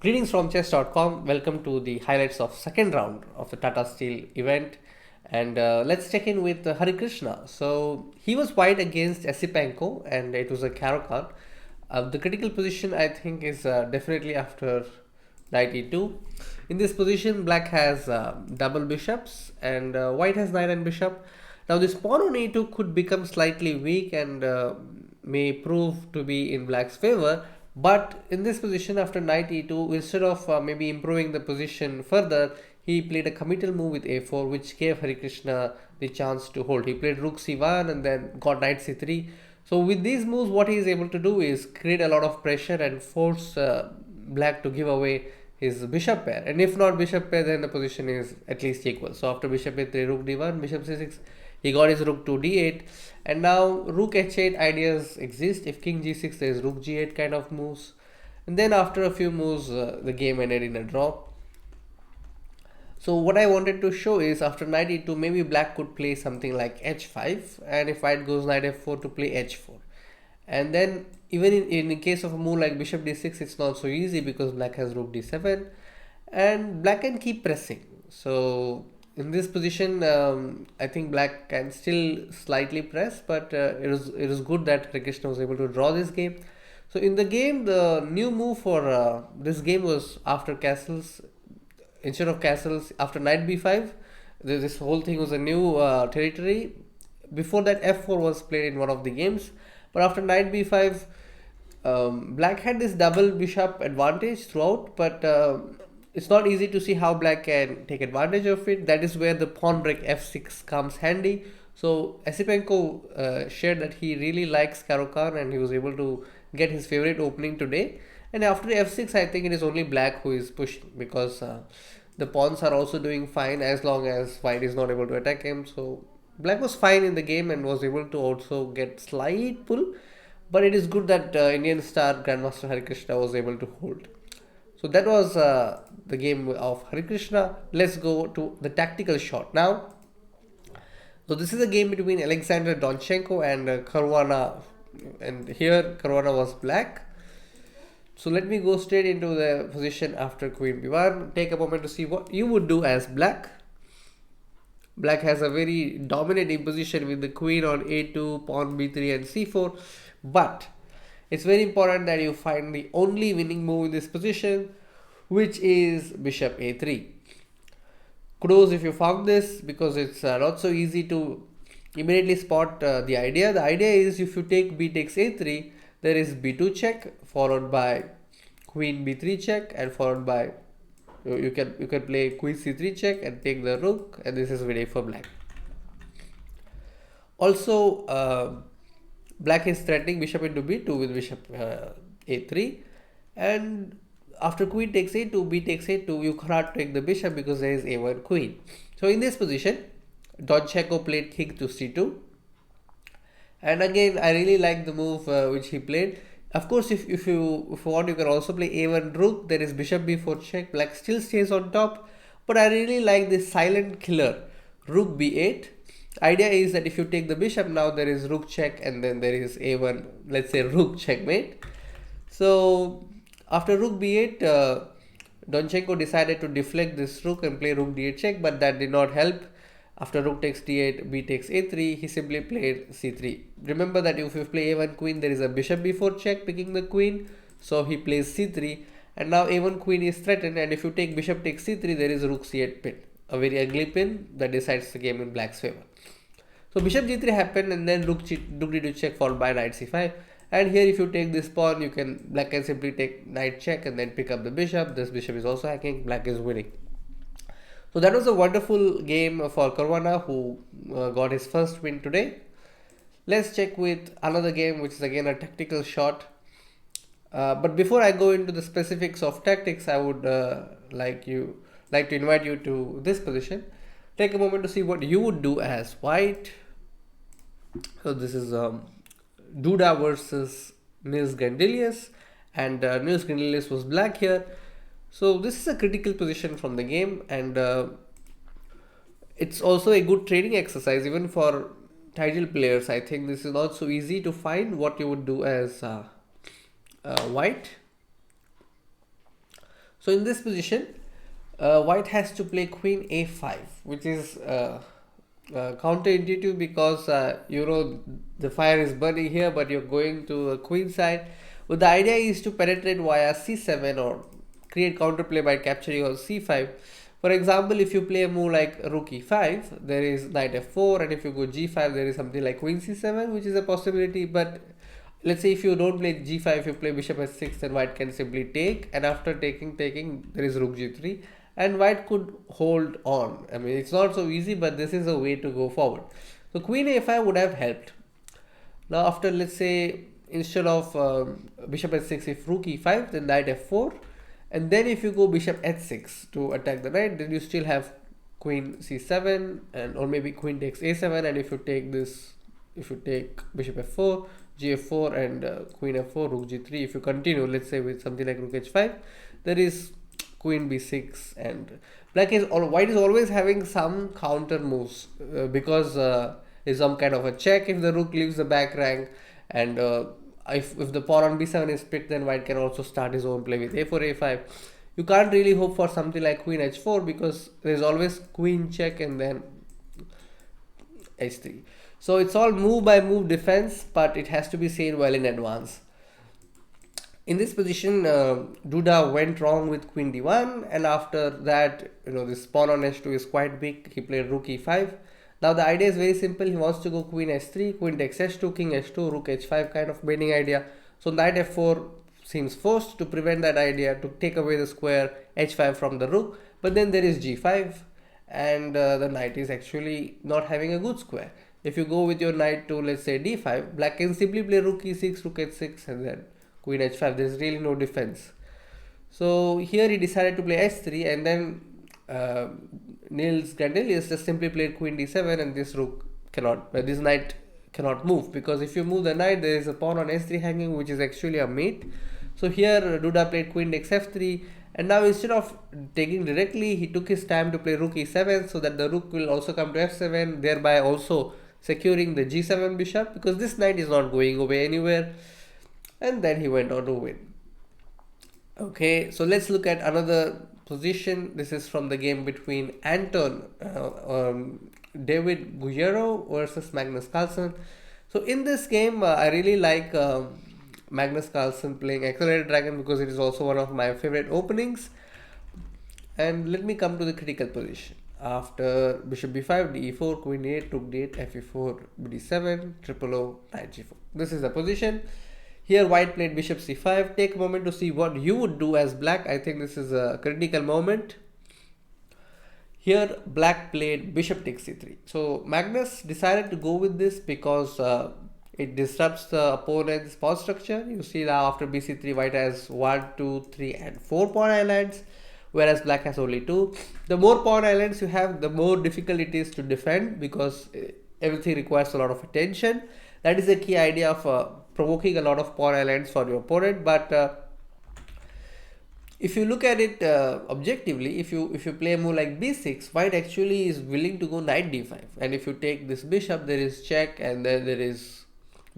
Greetings from chess.com. Welcome to the highlights of second round of the Tata Steel event. And let's check in with Harikrishna. So he was white against Esipenko and it was a Carlsen. The critical position I think is definitely after knight e2. In this position, black has double bishops and white has knight and bishop. Now this pawn on e2 could become slightly weak and may prove to be in black's favor. But in this position after knight e2, instead of maybe improving the position further, he played a committal move with a4 which gave Harikrishna the chance to hold. He played rook c1 and then got knight c3. So with these moves what he is able to do is create a lot of pressure and force black to give away his bishop pair, and if not bishop pair then the position is at least equal. So after bishop a3, rook d1, bishop c6, he got his rook to d8, and now rook h8 ideas exist. If king g6 there is rook g8 kind of moves, and then after a few moves the game ended in a draw. So what I wanted to show is after knight e2 maybe black could play something like h5, and if white goes knight f4 to play h4. And then even in case of a move like bishop d6, it's not so easy because black has rook d7 and black can keep pressing. So in this position I think black can still slightly press, but it is good that Harikrishna was able to draw this game. So in the game, the new move for this game was after castles. Instead of castles, after knight b5, this whole thing was a new territory. Before that, f4 was played in one of the games, but after knight b5, black had this double bishop advantage throughout, but it's not easy to see how black can take advantage of it. That is where the pawn break f6 comes handy. So Esipenko shared that he really likes Carlsen and he was able to get his favorite opening today. And after f6, I think it is only black who is pushing because the pawns are also doing fine as long as white is not able to attack him. So black was fine in the game and was able to also get slight pull. But it is good that Indian star Grandmaster Harikrishna was able to hold. So that was the game of Harikrishna. Let's go to the tactical shot now. So this is a game between Alexander Donchenko and Caruana, and here Caruana was black. So let me go straight into the position after queen b1. Take a moment to see what you would do as black. Black has a very dominating position with the queen on a2, pawn b3 and c4. But it's very important that you find the only winning move in this position, which is bishop a3. Kudos if you found this, because it's not so easy to immediately spot the idea. The idea is if you take b takes a3, there is b2 check followed by queen b3 check and followed by you can play queen c3 check and take the rook, and this is winning for black. Also black is threatening bishop into b2 with bishop a3, and after queen takes a2, b takes a2, you cannot take the bishop because there is a1 queen. So in this position Donchenko played king to c2, and again I really like the move which he played. Of course, if you want, you can also play a1 rook. There is bishop b4 check. Black still stays on top, but I really like this silent killer rook b8. Idea is that if you take the bishop, now there is rook check and then there is a1, let's say rook checkmate. So after rook b8, Donchenko decided to deflect this rook and play rook d8 check, but that did not help. After rook takes d8, b takes a3, he simply played c3. Remember that if you play a1 queen, there is a bishop b4 check picking the queen. So he plays c3, and now a1 queen is threatened, and if you take bishop takes c3, there is rook c8 pin. A very ugly pin that decides the game in black's favor. So bishop g3 happened, and then rook d2 check followed by knight c5. And here if you take this pawn, black can simply take knight check and then pick up the bishop. This bishop is also hacking, black is winning. So that was a wonderful game for Caruana, who got his first win today. Let's check with another game, which is again a tactical shot. But before I go into the specifics of tactics, I would like to invite you to this position. Take a moment to see what you would do as white. So this is Duda versus Nils Grandelius, and Nils Grandelius was black here. So this is a critical position from the game, and it's also a good training exercise even for title players. I think this is not so easy to find what you would do as white. So in this position, white has to play queen a5, which is counterintuitive because the fire is burning here, but you're going to a queen side. But the idea is to penetrate via c7 or create counterplay by capturing on c5. For example, if you play a move like rook e5, there is knight f4, and if you go g5, there is something like queen c7, which is a possibility. But let's say if you don't play g5, if you play bishop s6, then white can simply take, and after taking, there is rook g3, and white could hold on. I mean, it's not so easy, but this is a way to go forward. So queen a5 would have helped. Now after, let's say, instead of bishop h6, if rook e5, then knight f4, and then if you go bishop h6 to attack the knight, then you still have queen c7, and or maybe queen takes a7, and if you take this, if you take bishop f4, gf4, and queen f4, rook g3, if you continue, let's say, with something like rook h5, there is queen b6, and white is always having some counter moves because there's some kind of a check if the rook leaves the back rank, and if the pawn on b7 is picked, then white can also start his own play with a4, a5. You can't really hope for something like queen h4 because there's always queen check and then h3. So it's all move by move defense, but it has to be seen well in advance. In this position, Duda went wrong with queen d1, and after that, this pawn on h2 is quite big. He played rook e5. Now the idea is very simple. He wants to go queen h3, queen takes h2, king h2, rook h5 kind of baiting idea. So knight f4 seems forced to prevent that idea, to take away the square h5 from the rook. But then there is g5, and the knight is actually not having a good square. If you go with your knight to, let's say, d5, black can simply play rook e6, rook h6, and then queen h5. There is really no defense. So here he decided to play h3, and then Nils Grandelius just simply played queen d7, and this knight cannot move, because if you move the knight, there is a pawn on h3 hanging, which is actually a mate. So here Duda played queen takes f3, and now instead of taking directly, he took his time to play rook e7, so that the rook will also come to f7, thereby also securing the g7 bishop, because this knight is not going away anywhere. And then he went on to win. Okay, so let's look at another position. This is from the game between David Guerrero versus Magnus Carlsen. So in this game, I really like Magnus Carlsen playing Accelerated Dragon because it is also one of my favorite openings. And let me come to the critical position. After bishop b5, d4, queen a8, rook d8, fe4, bd7, triple o, knight g4. This is the position. Here white played bishop c5. Take a moment to see what you would do as black. I think this is a critical moment. Here black played bishop takes c3. So Magnus decided to go with this because it disrupts the opponent's pawn structure. You see now after bc3, white has 1, 2, 3, and 4 pawn islands, whereas black has only 2. The more pawn islands you have, the more difficult it is to defend because everything requires a lot of attention. That is the key idea of provoking a lot of pawn islands for your opponent. But if you look at it objectively, if you play a move like b6, white actually is willing to go knight d5, and if you take this bishop, there is check, and then there is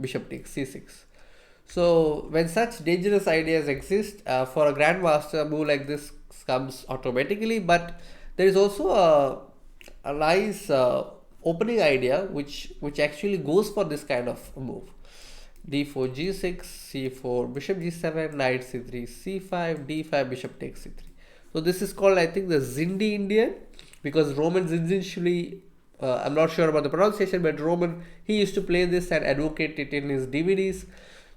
bishop takes c6. So when such dangerous ideas exist, for a grandmaster, a move like this comes automatically. But there is also a nice opening idea which actually goes for this kind of move. d4 g6, c4 bishop g7, knight c3 c5, d5 bishop takes c3. So this is called, I think, the Zindi Indian, because Roman usually I'm not sure about the pronunciation, but Roman, he used to play this and advocate it in his DVDs.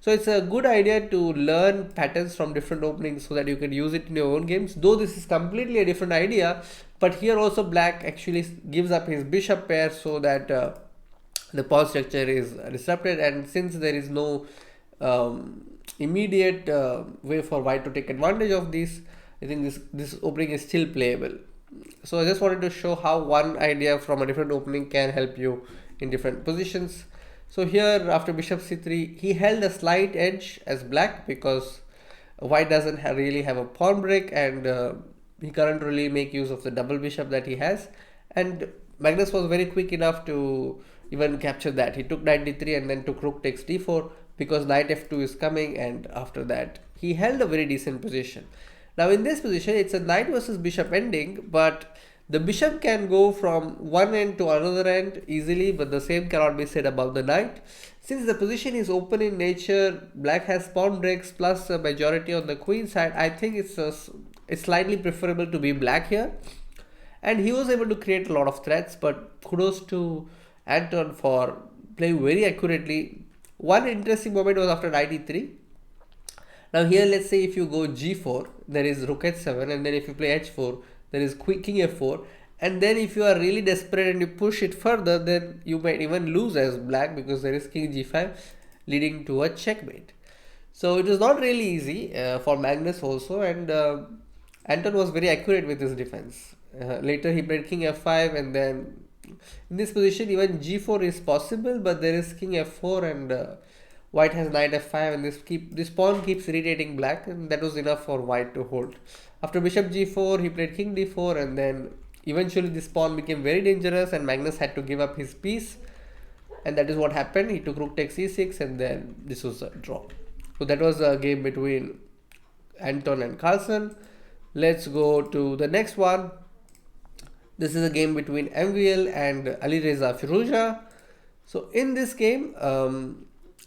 So it's a good idea to learn patterns from different openings so that you can use it in your own games. Though this is completely a different idea, but here also black actually gives up his bishop pair so that the pawn structure is disrupted, and since there is no immediate way for white to take advantage of this, I think this opening is still playable. So I just wanted to show how one idea from a different opening can help you in different positions. So here after bishop c3, he held a slight edge as black because white doesn't really have a pawn break, and he can't really make use of the double bishop that he has. And Magnus was very quick enough to even capture that. He took knight d3 and then took rook takes d4 because knight f2 is coming, and after that he held a very decent position. Now in this position, it's a knight versus bishop ending, but the bishop can go from one end to another end easily, but the same cannot be said about the knight. Since the position is open in nature, black has pawn breaks plus a majority on the queen side. I think it's slightly preferable to be black here. And he was able to create a lot of threats, but kudos to Anton for playing very accurately. One interesting moment was after knight e3. Now here, let's say if you go g4, there is rook h7, and then if you play h4, there is king f4, and then if you are really desperate and you push it further, then you might even lose as black because there is king g5 leading to a checkmate. So it was not really easy for Magnus also, and Anton was very accurate with his defense. Later he played king f5, and then in this position even g4 is possible, but there is king f4 and white has knight f5, and this pawn keeps irritating black, and that was enough for white to hold. After bishop g4, he played king d4, and then eventually this pawn became very dangerous and Magnus had to give up his piece, and that is what happened. He took rook takes e6, and then this was a draw. So that was a game between Anton and Carlsen. Let's go to the next one. This is a game between MVL and Alireza Firouzja. So in this game,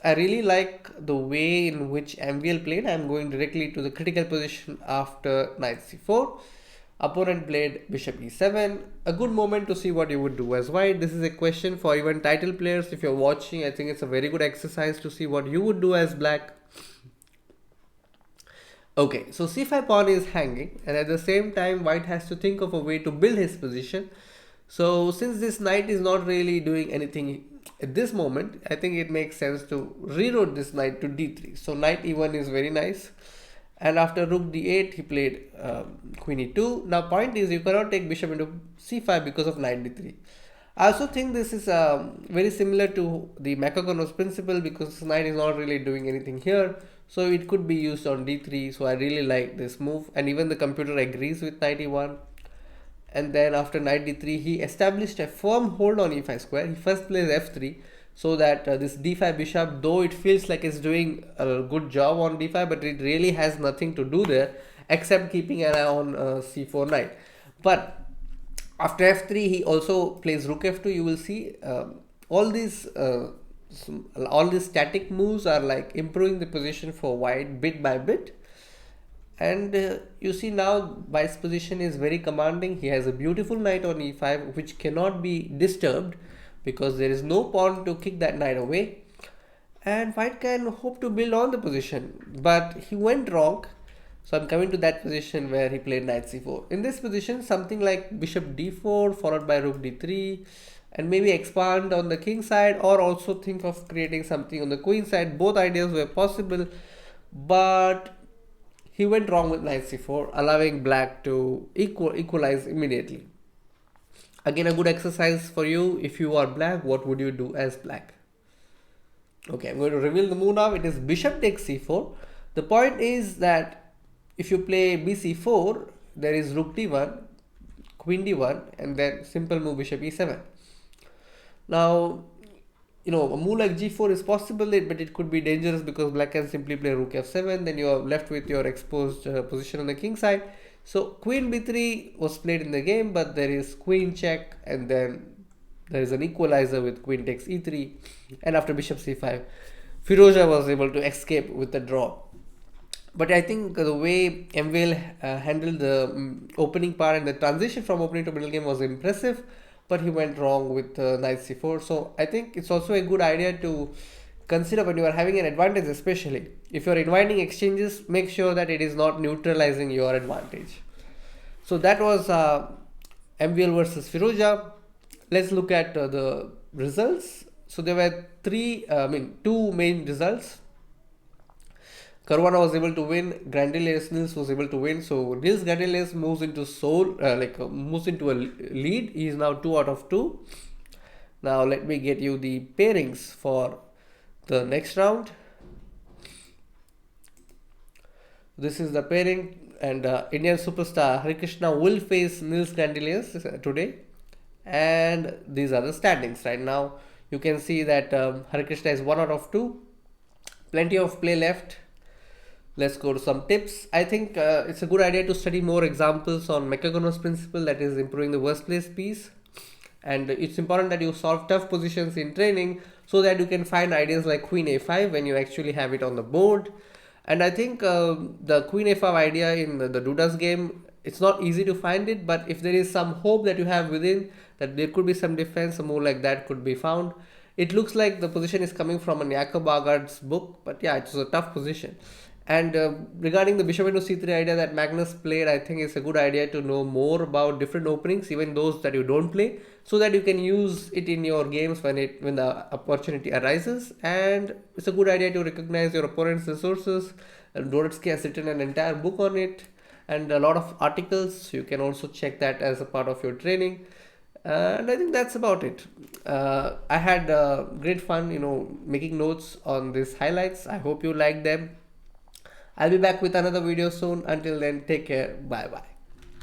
I really like the way in which MVL played. I'm going directly to the critical position after knight c4. Opponent played bishop e7. A good moment to see what you would do as white. This is a question for even title players. If you're watching, I think it's a very good exercise to see what you would do as black. Okay, so c5 pawn is hanging, and at the same time white has to think of a way to build his position. So since this knight is not really doing anything at this moment, I think it makes sense to reroute this knight to d3. So knight e1 is very nice, and after rook d8 he played queen e2. Now point is, you cannot take bishop into c5 because of knight d3. I also think this is very similar to the Macaconos principle, because this knight is not really doing anything here, so it could be used on d3. So I really like this move, and even the computer agrees with knight e1. And then after knight d3, he established a firm hold on e5 square. He first plays f3, so that this d5 bishop, though it feels like it's doing a good job on d5, but it really has nothing to do there except keeping an eye on c4 knight. But after f3, he also plays rook f2. You will see all these static moves are like improving the position for white bit by bit. And you see now white's position is very commanding. He has a beautiful knight on e5 which cannot be disturbed because there is no pawn to kick that knight away, and white can hope to build on the position, but he went wrong. So I'm coming to that position where he played knight c4. In this position, something like bishop d4 followed by rook d3, and maybe expand on the king side, or also think of creating something on the queen side. Both ideas were possible, but he went wrong with knight c4, allowing black to equalize immediately. Again, a good exercise for you. If you are black, what would you do as black? Okay, I'm going to reveal the move now. It is bishop takes c4. The point is that if you play bc4, there is rook d1, queen d1, and then simple move bishop e7. Now, a move like g4 is possible, but it could be dangerous because black can simply play rook f7. Then you are left with your exposed position on the king side. So queen b3 was played in the game, but there is queen check, and then there is an equalizer with queen takes e3, and after bishop c5, Firouzja was able to escape with a draw. But I think the way MVL handled the opening part and the transition from opening to middle game was impressive, but he went wrong with knight c4. So I think it's also a good idea to consider when you are having an advantage, especially if you are inviting exchanges, make sure that it is not neutralizing your advantage. So that was MVL versus Firouzja. Let's look at the results. So there were two main results. Caruana was able to win. Grandelius Nils was able to win. So Nils Grandelius moves into moves into a lead. He is now 2 out of 2. Now let me get you the pairings for the next round. This is the pairing, and Indian superstar Harikrishna will face Nils Grandelius today. And these are the standings right now. You can see that Harikrishna is 1 out of 2. Plenty of play left. let's go to some tips. I think it's a good idea to study more examples on Mechagonos principle, that is improving the worst place piece. And it's important that you solve tough positions in training so that you can find ideas like queen a5 when you actually have it on the board. And I think the queen a5 idea in the Dudas game, it's not easy to find it, but if there is some hope that you have within, that there could be some defense, a move like that could be found. It looks like the position is coming from an Jakob Agard's book, but yeah, it's a tough position. And regarding the bishop into c3 idea that Magnus played, I think it's a good idea to know more about different openings, even those that you don't play, so that you can use it in your games when the opportunity arises. And it's a good idea to recognize your opponent's resources. And Dorotsky has written an entire book on it and a lot of articles. You can also check that as a part of your training. And I think that's about it. I had great fun, making notes on these highlights. I hope you liked them. I'll be back with another video soon. Until then, take care. Bye bye.